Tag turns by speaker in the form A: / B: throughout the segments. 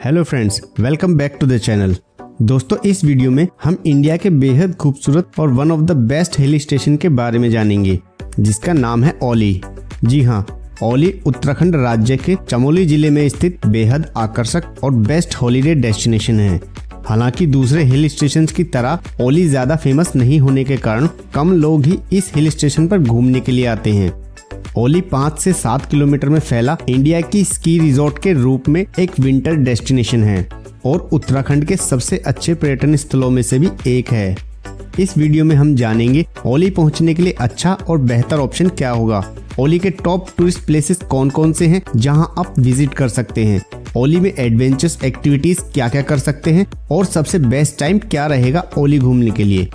A: Hello friends, welcome back to the channel. दोस्तों, इस video में हम इंडिया के बेहद खूबसूरत और one of the best hill station के बारे में जानेंगे, जिसका नाम है औली। जी हाँ, औली उत्तराखंड राज्य के चमोली जिले में स्थित बेहद आकर्षक और बेस्ट हॉलीडे डेस्टिनेशन है। हालांकि दूसरे हिल स्टेशन की तरह औली ज्यादा फेमस नहीं होने के कारण कम लोग ही इस हिल स्टेशन पर घूमने के लिए आते हैं। औली 5 से 7 किलोमीटर में फैला इंडिया की स्की रिजॉर्ट के रूप में एक विंटर डेस्टिनेशन है और उत्तराखंड के सबसे अच्छे पर्यटन स्थलों में से भी एक है। इस वीडियो में हम जानेंगे औली पहुंचने के लिए अच्छा और बेहतर ऑप्शन क्या होगा, औली के टॉप टूरिस्ट प्लेसेस कौन कौन से हैं जहां आप विजिट कर सकते हैं, औली में एडवेंचरस एक्टिविटीज क्या क्या कर सकते हैं और सबसे बेस्ट टाइम क्या रहेगा औली घूमने के लिए।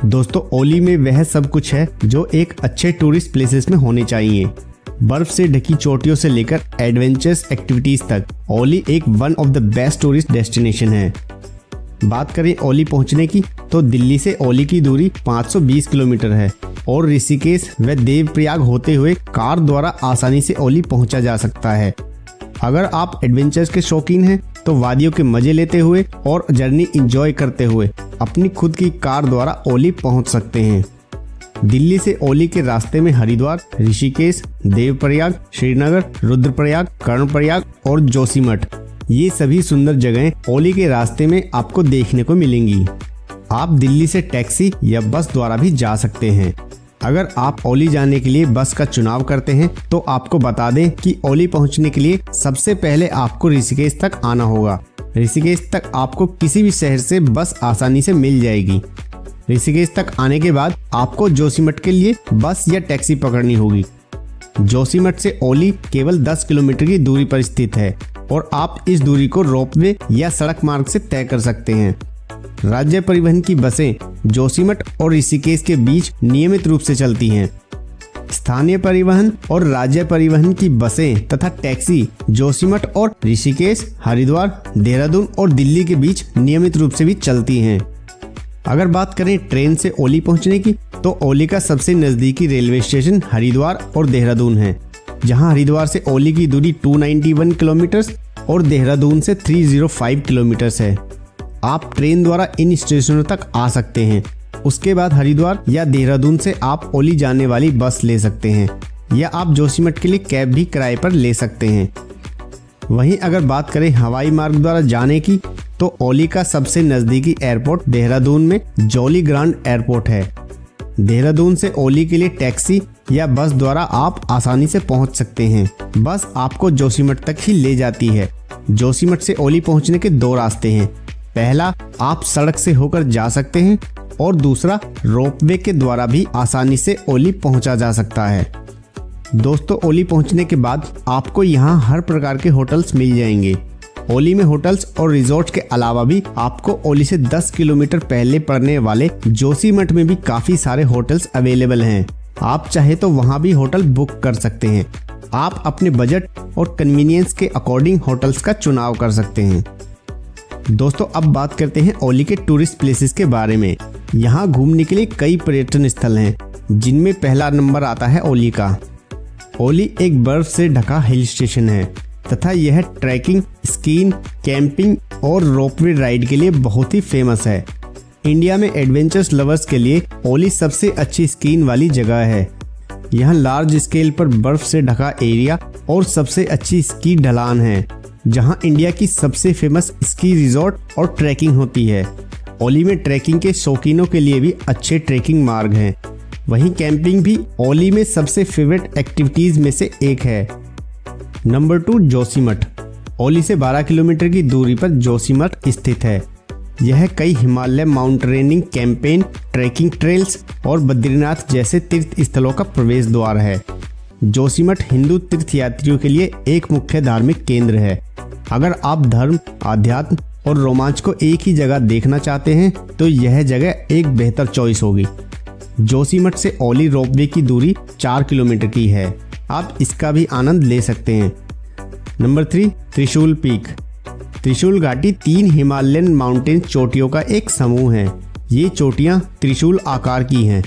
A: दोस्तों, औली में वह सब कुछ है जो एक अच्छे टूरिस्ट प्लेसेस में होने चाहिए। बर्फ से ढकी चोटियों से लेकर एडवेंचरस एक्टिविटीज तक औली एक one of the best tourist destination है। बात करें औली पहुंचने की तो दिल्ली से औली की दूरी 520 किलोमीटर है और ऋषिकेश व देवप्रयाग होते हुए कार द्वारा आसानी से औली पहुंचा जा सकता है। अगर आप एडवेंचर्स के शौकीन हैं तो वादियों के मजे लेते हुए और जर्नी एंजॉय करते हुए अपनी खुद की कार द्वारा औली पहुंच सकते हैं। दिल्ली से औली के रास्ते में हरिद्वार, ऋषिकेश, देवप्रयाग, श्रीनगर, रुद्रप्रयाग, कर्णप्रयाग और जोशीमठ, ये सभी सुंदर जगहें औली के रास्ते में आपको देखने को मिलेंगी। आप दिल्ली से टैक्सी या बस द्वारा भी जा सकते हैं। अगर आप औली जाने के लिए बस का चुनाव करते हैं तो आपको बता दें कि औली पहुंचने के लिए सबसे पहले आपको ऋषिकेश तक आना होगा। ऋषिकेश तक आपको किसी भी शहर से बस आसानी से मिल जाएगी। ऋषिकेश तक आने के बाद आपको जोशीमठ के लिए बस या टैक्सी पकड़नी होगी। जोशीमठ से औली केवल 10 किलोमीटर की दूरी पर स्थित है और आप इस दूरी को रोपवे या सड़क मार्ग से तय कर सकते हैं। राज्य परिवहन की बसें जोशीमठ और ऋषिकेश के बीच नियमित रूप से चलती हैं। स्थानीय परिवहन और राज्य परिवहन की बसें तथा टैक्सी जोशीमठ और ऋषिकेश, हरिद्वार, देहरादून और दिल्ली के बीच नियमित रूप से भी चलती हैं। अगर बात करें ट्रेन से औली पहुंचने की तो औली का सबसे नजदीकी रेलवे स्टेशन हरिद्वार और देहरादून है, जहां हरिद्वार से औली की दूरी 291 किलोमीटर और देहरादून से 305 किलोमीटर है। आप ट्रेन द्वारा इन स्टेशनों तक आ सकते हैं। उसके बाद हरिद्वार या देहरादून से आप औली जाने वाली बस ले सकते हैं या आप जोशीमठ के लिए कैब भी किराए पर ले सकते हैं। वहीं अगर बात करें हवाई मार्ग द्वारा जाने की तो औली का सबसे नजदीकी एयरपोर्ट देहरादून में जॉली ग्रांट एयरपोर्ट है। देहरादून से औली के लिए टैक्सी या बस द्वारा आप आसानी से पहुंच सकते हैं। बस आपको जोशीमठ तक ही ले जाती है। जोशीमठ से औली पहुंचने के 2 रास्ते हैं। पहला, आप सड़क से होकर जा सकते हैं और दूसरा, रोपवे के द्वारा भी आसानी से औली पहुंचा जा सकता है। दोस्तों, औली पहुंचने के बाद आपको यहां हर प्रकार के होटल्स मिल जाएंगे। औली में होटल्स और रिजॉर्ट के अलावा भी आपको औली से 10 किलोमीटर पहले पड़ने वाले जोशीमठ में भी काफी सारे होटल्स अवेलेबल हैं। आप चाहे तो वहां भी होटल बुक कर सकते हैं। आप अपने बजट और कन्वीनियंस के अकॉर्डिंग होटल्स का चुनाव कर सकते हैं। दोस्तों, अब बात करते हैं औली के टूरिस्ट प्लेसेस के बारे में। यहाँ घूमने के लिए कई पर्यटन स्थल हैं, जिनमें पहला नंबर आता है औली का। औली एक बर्फ से ढका हिल स्टेशन है तथा यह ट्रैकिंग, स्कीइंग, कैंपिंग और रोपवे राइड के लिए बहुत ही फेमस है। इंडिया में एडवेंचर्स लवर्स के लिए औली सबसे अच्छी स्कीइंग वाली जगह है। यहाँ लार्ज स्केल पर बर्फ से ढका एरिया और सबसे अच्छी स्की ढलान है, जहां इंडिया की सबसे फेमस स्की रिजॉर्ट और ट्रैकिंग होती है। औली में ट्रैकिंग के शौकीनों के लिए भी अच्छे ट्रैकिंग मार्ग हैं। वहीं कैंपिंग भी औली में सबसे फेवरेट एक्टिविटीज में से एक है। नंबर 2, जोशीमठ। औली से 12 किलोमीटर की दूरी पर जोशीमठ स्थित है। यह कई Himalaya mountaineering campaign, trekking trails और बद्रीनाथ जैसे तीर्थ स्थलों का प्रवेश द्वार है। जोशीमठ हिंदू तीर्थयात्रियों के लिए एक मुख्य धार्मिक केंद्र है। अगर आप धर्म, आध्यात्म और रोमांच को एक ही जगह देखना चाहते हैं तो यह जगह एक बेहतर चॉइस होगी। जोशीमठ से औली रोपवे की दूरी 4 किलोमीटर की है। आप इसका भी आनंद ले सकते हैं। नंबर 3, त्रिशूल पीक। त्रिशूल घाटी 3 हिमालयन माउंटेन चोटियों का एक समूह है। ये चोटियां त्रिशूल आकार की हैं।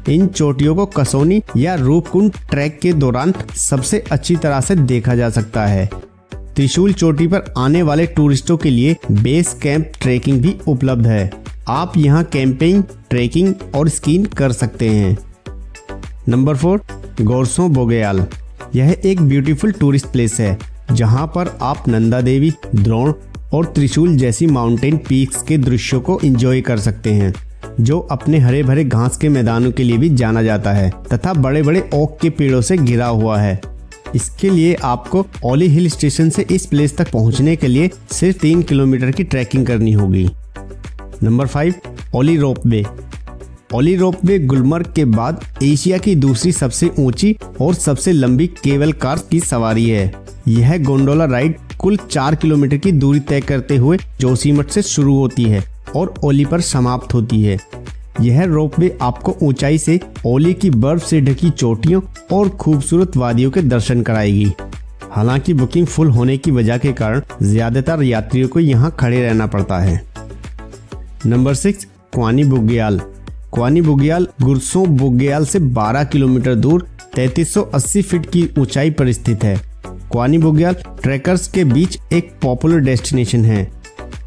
A: इन चोटियों को कसौनी या रूपकुंड ट्रैक के दौरान सबसे अच्छी तरह से देखा जा सकता है। त्रिशूल चोटी पर आने वाले टूरिस्टों के लिए बेस कैंप ट्रेकिंग भी उपलब्ध है। आप यहाँ कैंपिंग, ट्रेकिंग और स्कीइंग कर सकते हैं। नंबर 4, गोरसों बोगेयाल। यह एक ब्यूटीफुल टूरिस्ट प्लेस है जहाँ पर आप नंदा देवी, द्रोण और त्रिशूल जैसी माउंटेन पीक्स के दृश्यों को एंजॉय कर सकते हैं, जो अपने हरे भरे घास के मैदानों के लिए भी जाना जाता है तथा बड़े बड़े ओक के पेड़ों से घिरा हुआ है। इसके लिए आपको ओली हिल स्टेशन से इस प्लेस तक पहुंचने के लिए सिर्फ 3 किलोमीटर की ट्रैकिंग करनी होगी। नंबर 5, ओली रोपवे। ओली रोपवे गुलमर्ग के बाद एशिया की दूसरी सबसे ऊंची और सबसे लंबी केबल कार की सवारी है। यह गोंडोला राइड कुल 4 किलोमीटर की दूरी तय करते हुए जोशीमठ से शुरू होती है और ओली पर समाप्त होती है। यह रोपवे आपको ऊंचाई से ओली की बर्फ से ढकी चोटियों और खूबसूरत वादियों के दर्शन कराएगी। हालांकि बुकिंग फुल होने की वजह के कारण ज्यादातर यात्रियों को यहाँ खड़े रहना पड़ता है। नंबर 6, क्वानी बुग्याल। क्वानी बुग्याल गुरसों बुग्याल से 12 किलोमीटर दूर 3380 फीट की ऊंचाई पर स्थित है। क्वानी बुग्याल ट्रैकर्स के बीच एक पॉपुलर डेस्टिनेशन है।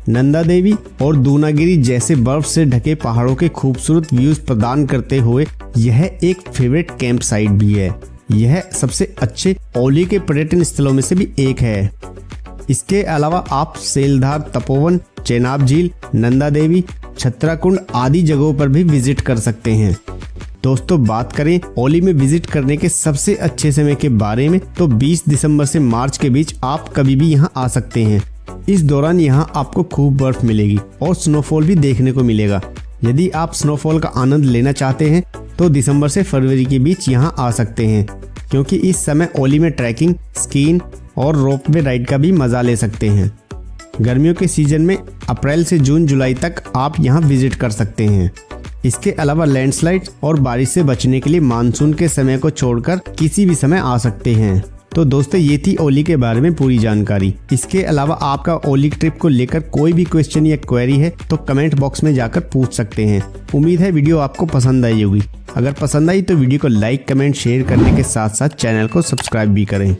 A: नंदा देवी और दूनागिरी जैसे बर्फ से ढके पहाड़ों के खूबसूरत व्यूज प्रदान करते हुए यह एक फेवरेट कैंप साइट भी है। यह सबसे अच्छे ओली के पर्यटन स्थलों में से भी एक है। इसके अलावा आप सेलधार तपोवन, चेनाब झील, नंदा देवी, छत्राकुंड आदि जगहों पर भी विजिट कर सकते हैं। दोस्तों, बात करें ओली में विजिट करने के सबसे अच्छे समय के बारे में तो 20 दिसंबर से मार्च के बीच आप कभी भी यहाँ आ सकते हैं। इस दौरान यहाँ आपको खूब बर्फ मिलेगी और स्नोफॉल भी देखने को मिलेगा। यदि आप स्नोफॉल का आनंद लेना चाहते हैं तो दिसंबर से फरवरी के बीच यहाँ आ सकते हैं, क्योंकि इस समय ओली में ट्रैकिंग, स्कीइंग और रोपवे राइड का भी मजा ले सकते हैं। गर्मियों के सीजन में अप्रैल से जून जुलाई तक आप यहाँ विजिट कर सकते हैं। इसके अलावा लैंडस्लाइड और बारिश से बचने के लिए मानसून के समय को छोड़कर किसी भी समय आ सकते हैं। तो दोस्तों, ये थी ओली के बारे में पूरी जानकारी। इसके अलावा आपका ओली ट्रिप को लेकर कोई भी क्वेश्चन या क्वेरी है तो कमेंट बॉक्स में जाकर पूछ सकते हैं। उम्मीद है वीडियो आपको पसंद आई होगी। अगर पसंद आई तो वीडियो को लाइक, कमेंट, शेयर करने के साथ साथ चैनल को सब्सक्राइब भी करें।